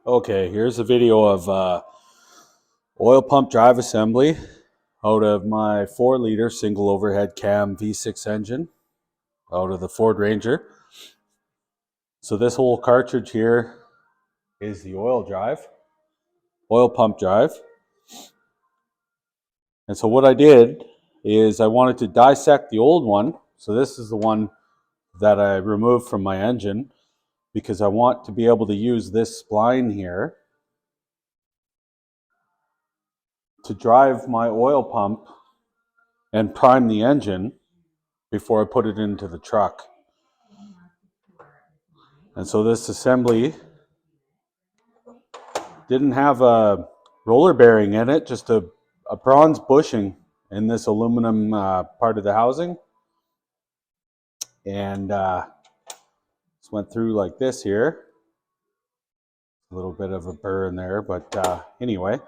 Okay, here's a video of oil pump drive assembly out of my 4-liter single overhead cam V6 engine out of the Ford Ranger. So this whole cartridge here is the oil pump drive. And so what I did is I wanted to dissect the old one. So this is the one that I removed from my engine because I want to be able to use this spline here to drive my oil pump and prime the engine before I put it into the truck. And so this assembly didn't have a roller bearing in it, just a bronze bushing in this aluminum part of the housing. And just went through like this here. A little bit of a burr in there, but anyway.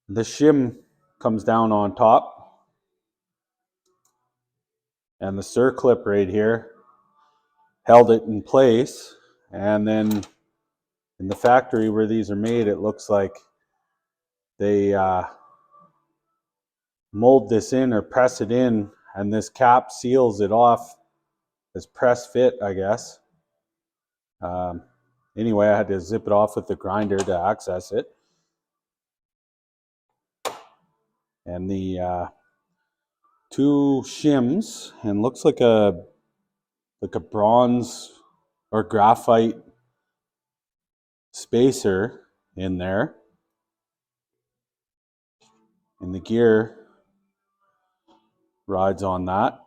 The shim comes down on top. And the circlip right here held it in place. And then in the factory where these are made, it looks like they mold this in or press it in, and this cap seals it off as press fit, I guess. Anyway, I had to zip it off with the grinder to access it. And the two shims, and looks like a bronze or graphite spacer in there. And the gear rides on that.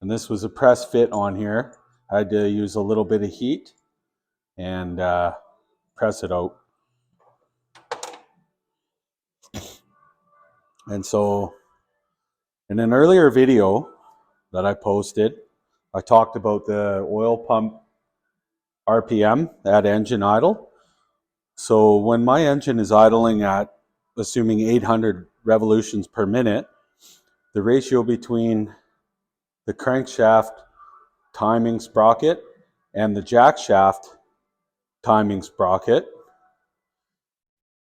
And this was a press fit on here. I had to use a little bit of heat and press it out. And so in an earlier video that I posted, I talked about the oil pump RPM at engine idle. So when my engine is idling at, assuming 800 revolutions per minute, the ratio between the crankshaft timing sprocket and the jack shaft timing sprocket,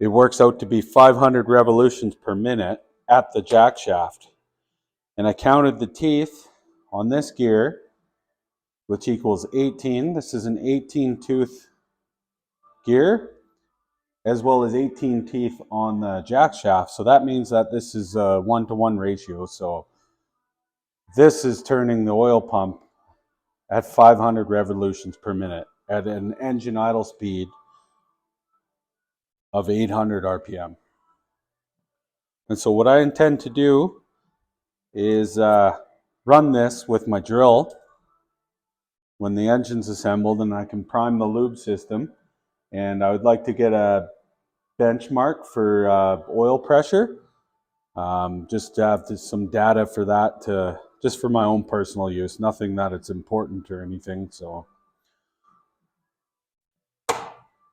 it works out to be 500 revolutions per minute at the jack shaft. And I counted the teeth on this gear, which equals 18. This is an 18 tooth gear, as well as 18 teeth on the jack shaft. So that means that this is a 1-to-1 ratio. So this is turning the oil pump at 500 revolutions per minute at an engine idle speed of 800 RPM. And so what I intend to do is run this with my drill when the engine's assembled, and I can prime the lube system. And I would like to get a benchmark for oil pressure, just to have some data for that, just for my own personal use, nothing that it's important or anything. So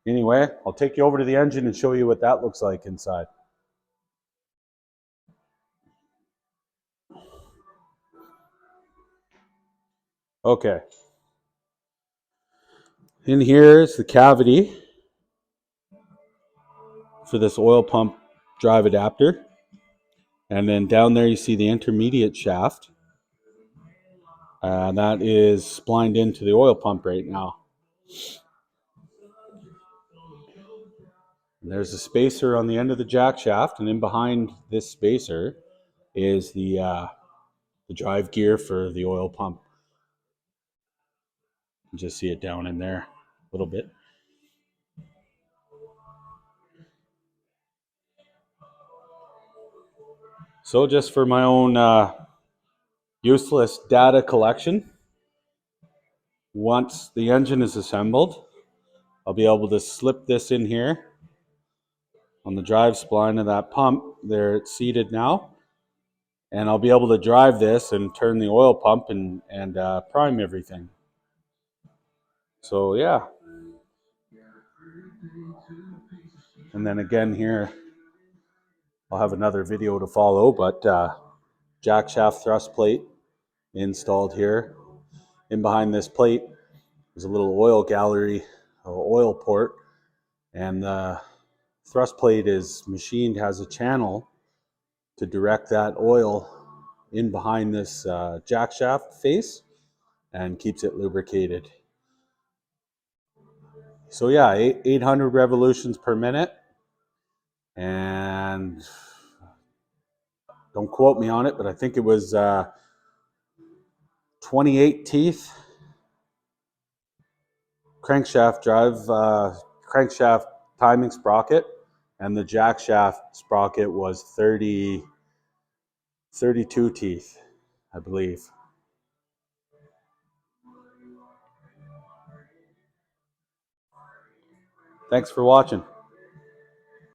anyway, I'll take you over to the engine and show you what that looks like inside. Okay. In here is the cavity for this oil pump drive adapter. And then down there you see the intermediate shaft. That is splined into the oil pump right now. And there's a spacer on the end of the jack shaft, and in behind this spacer is the drive gear for the oil pump. You just see it down in there a little bit. So just for my own useless data collection, once the engine is assembled, I'll be able to slip this in here on the drive spline of that pump. There it's seated now. And I'll be able to drive this and turn the oil pump and prime everything. So yeah. And then again here, I'll have another video to follow, but jack shaft thrust plate installed here. In behind this plate There's a little oil gallery, oil port, and the thrust plate is machined, has a channel to direct that oil in behind this jack shaft face and keeps it lubricated. So yeah, 800 revolutions per minute, and don't quote me on it, but I think it was 28 teeth crankshaft drive, crankshaft timing sprocket, and the jack shaft sprocket was 32 teeth, I believe. Thanks for watching.